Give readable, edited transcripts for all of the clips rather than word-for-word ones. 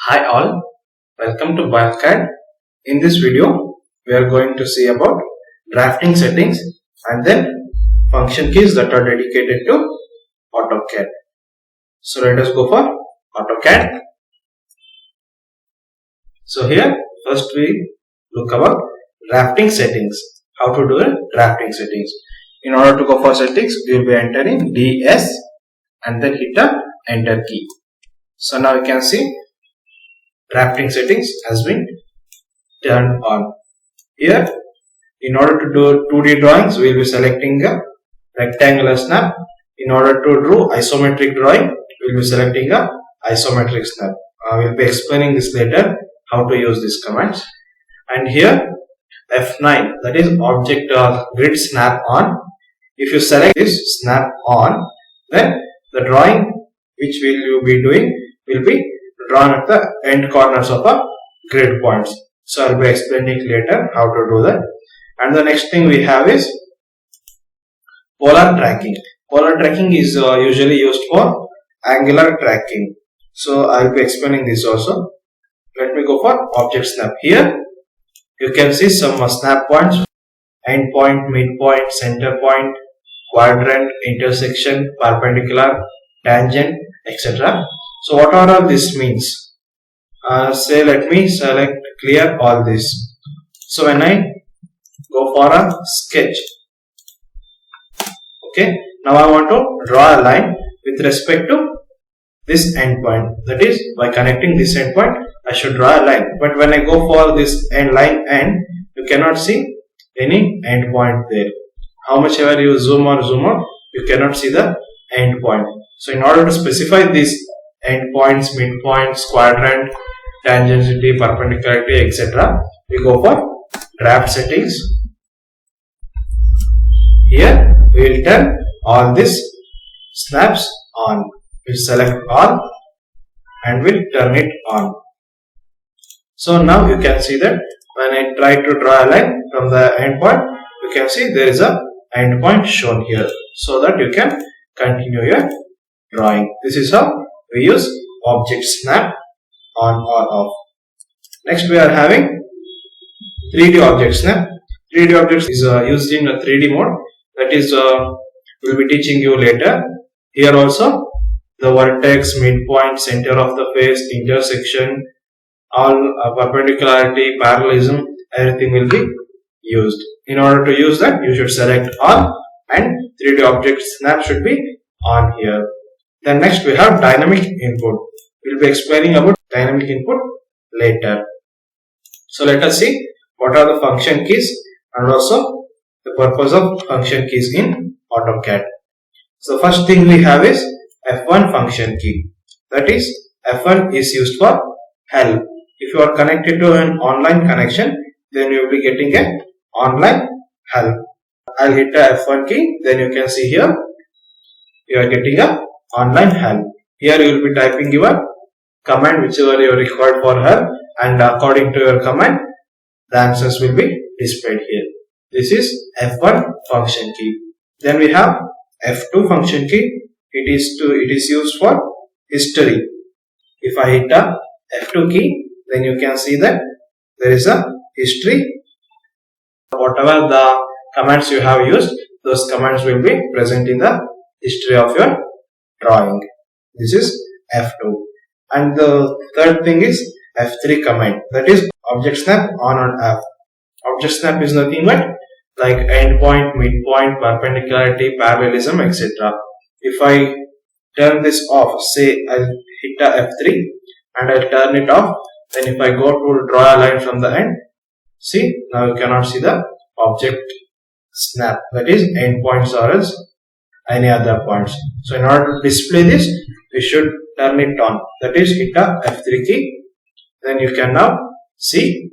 Hi all, welcome to BioCAD. In this video, we are going to see about drafting settings and then function keys that are dedicated to AutoCAD. So let us go for AutoCAD. So here, first we look about drafting settings. How to do the drafting settings. In order to go for settings, we will be entering DS and then hit the enter key. So now you can see drafting settings has been turned on. Here, in order to do 2D drawings, we will be selecting a rectangular snap. In order to do isometric drawing, we will be selecting a isometric snap. We will be explaining this later, how to use these commands. And here, F9, that is object grid snap on. If you select this snap on, then the drawing which we will be doing will be drawn at the end corners of a grid points. So I will be explaining later how to do that. And the next thing we have is polar tracking. Polar tracking is usually used for angular tracking. So I will be explaining this also. Let me go for object snap. Here you can see some snap points: end point, midpoint, center point, quadrant, intersection, perpendicular, tangent, etc. So what all this means? Say let me select clear all this. So when I go for a sketch, okay, now I want to draw a line with respect to this endpoint. That is, by connecting this endpoint, I should draw a line. But when I go for this line end, you cannot see any endpoint there. How much ever you zoom or zoom out, you cannot see the endpoint. So in order to specify these endpoints, midpoints, quadrant, tangency, perpendicularity, etc., we go for draft settings. Here we will turn all these snaps on. We will select all and we will turn it on. So now you can see that when I try to draw a line from the endpoint, you can see there is a endpoint shown here, so that you can continue your drawing. This is how we use object snap on or off. Next we are having 3D object snap. 3D objects is used in a 3D mode. That is, we will be teaching you later. Here also the vertex, midpoint, center of the face, intersection, all perpendicularity, parallelism, everything will be used. In order to use that, you should select all and 3D object snap should be on here. Then next we have dynamic input. We will be explaining about dynamic input later. So let us see what are the function keys and also the purpose of function keys in AutoCAD. So first thing we have is F1 function key. That is, F1 is used for help. If you are connected to an online connection, then you will be getting an online help. I'll hit the F1 key, then you can see here you are getting a online help. Here you will be typing your command whichever you required for help, and according to your command the answers will be displayed here. This is F1 function key. Then we have F2 function key. It is used for history. If I hit a F2 key, then you can see that there is a history. Whatever the commands you have used, those commands will be present in the history of your drawing. This is F2. And the third thing is F3 command. That is object snap on and off. Object snap is nothing but like endpoint, midpoint, perpendicularity, parallelism, etc. If I turn this off, say I'll hit a F3 and I'll turn it off, then if I go to draw a line from the end, see, now you cannot see the object snap, that is endpoints or else any other points. So in order to display this, we should turn it on, that is hit a F3 key, then you can now see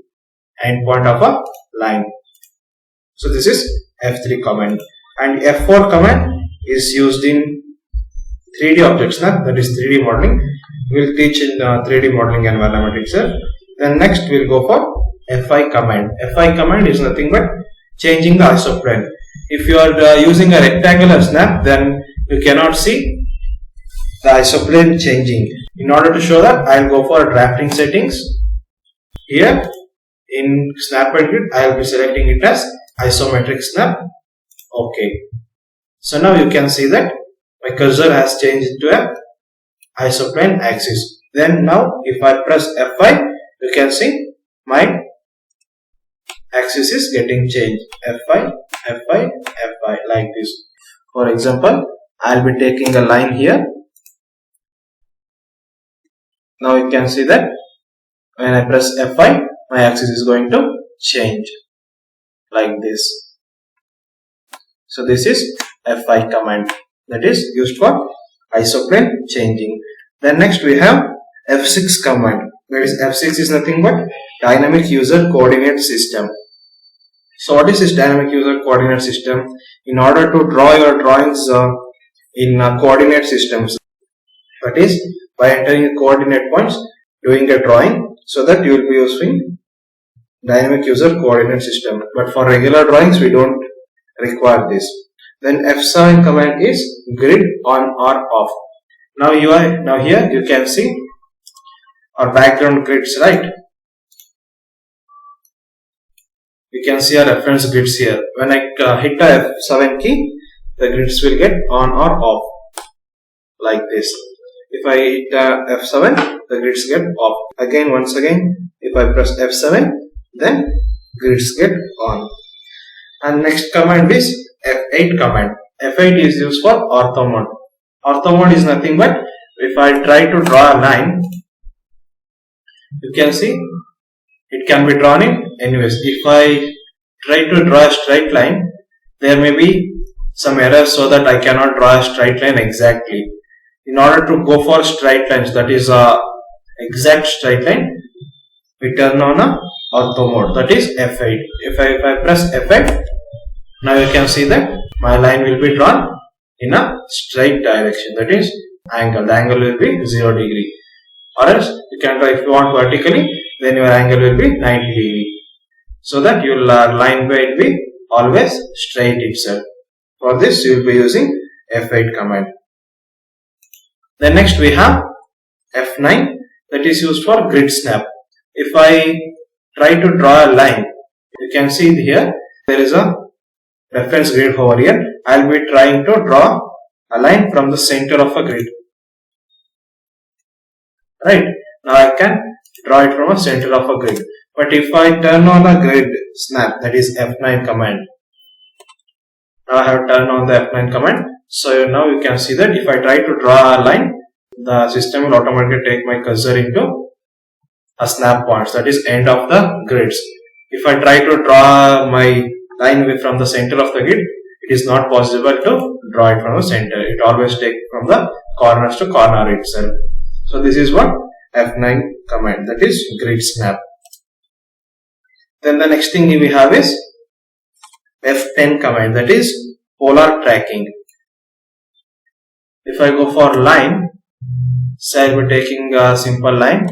endpoint of a line. So this is F3 command. And F4 command is used in 3D object snap, that is 3D modeling. We will teach in 3D modeling environment itself. Then next we will go for FI command. FI command is nothing but changing the isoplane. If you are using a rectangular snap, then you cannot see the isoplane changing. In order to show that, I will go for drafting settings. Here in snap and grid, I will be selecting it as isometric snap. Okay. So now you can see that my cursor has changed to a isoplane axis. Then now if I press F5, you can see my axis is getting changed. F5, F5, F5 like this. For example, I will be taking a line here. Now you can see that when I press F5, my axis is going to change like this. So this is F5 command that is used for isoplane changing. Then next we have F6 command. That is F6 is nothing but dynamic user coordinate system. So what is this dynamic user coordinate system? In order to draw your drawings in coordinate systems, that is by entering coordinate points, doing a drawing, so that you will be using dynamic user coordinate system. But for regular drawings we don't require this. Then F7 command is grid on or off. Now here you can see our background grids, right? You can see our reference grids here. When I hit the F7 key, the grids will get on or off like this. If I hit F7, the grids get off. Again, once again, if I press F7, then grids get on. And next command is F8 command. F8 is used for ortho mode. Ortho mode is nothing but if I try to draw a line, you can see it can be drawn in anyways. If I try to draw a straight line, there may be some errors so that I cannot draw a straight line exactly. In order to go for straight lines, that is a exact straight line, we turn on a ortho mode, that is F8. If I press F8, now you can see that my line will be drawn in a straight direction, that is angle. The angle will be 0 degree. Or else you can draw, if you want vertically, then your angle will be 90 degree. So that your line will be always straight itself. For this you will be using F8 command. Then next we have F9, that is used for grid snap. If I try to draw a line, you can see here there is a reference grid over here. I will be trying to draw a line from the center of a grid. Right, now I can draw it from a center of a grid. But if I turn on a grid snap, that is F9 command. Now I have turned on the F9 command. So now you can see that if I try to draw a line, the system will automatically take my cursor into a snap points, that is end of the grids. If I try to draw my line from the center of the grid, it is not possible to draw it from the center. It always takes from the corners to corner itself. So this is what F9 command, that is grid snap. Then the next thing we have is F10 command, that is polar tracking. If I go for line, say I will be taking a simple line.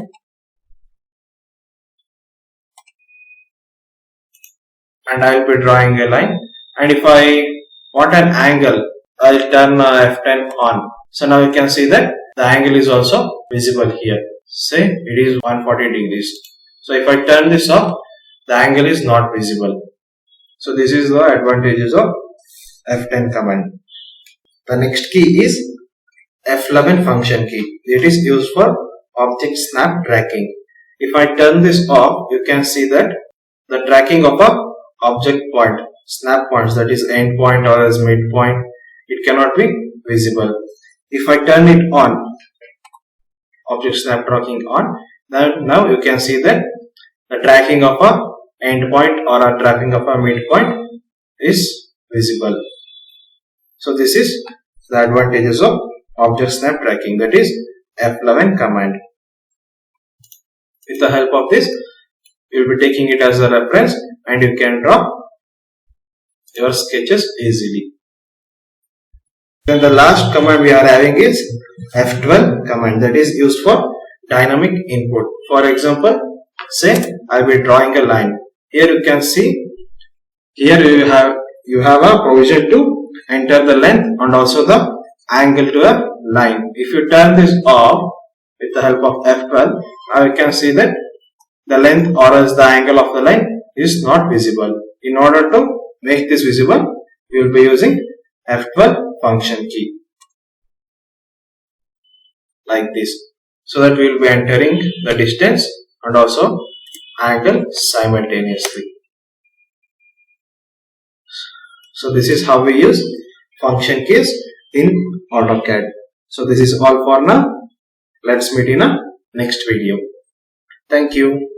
And I will be drawing a line. And if I want an angle, I will turn F10 on. So now you can see that the angle is also visible here. Say it is 140 degrees. So if I turn this off, the angle is not visible. So this is the advantages of F10 command. The next key is F11 function key. It is used for object snap tracking. If I turn this off, you can see that the tracking of a object point, snap points, that is end point or as midpoint, it cannot be visible. If I turn it on, object snap tracking on, then now you can see that the tracking of a end point or a tracking of a midpoint is visible. So this is the advantages of object snap tracking, that is F11 command. With the help of this, you will be taking it as a reference and you can draw your sketches easily. Then the last command we are having is F12 command, that is used for dynamic input. For example, say I will be drawing a line. Here you can see, here you have a provision to enter the length and also the angle to a line. If you turn this off with the help of F12, now you can see that the length or else the angle of the line is not visible. In order to make this visible, you will be using F12 function key like this, so that we will be entering the distance and also angle simultaneously. So this is how we use function keys in AutoCAD. So this is all for now. Let's meet in a next video. Thank you.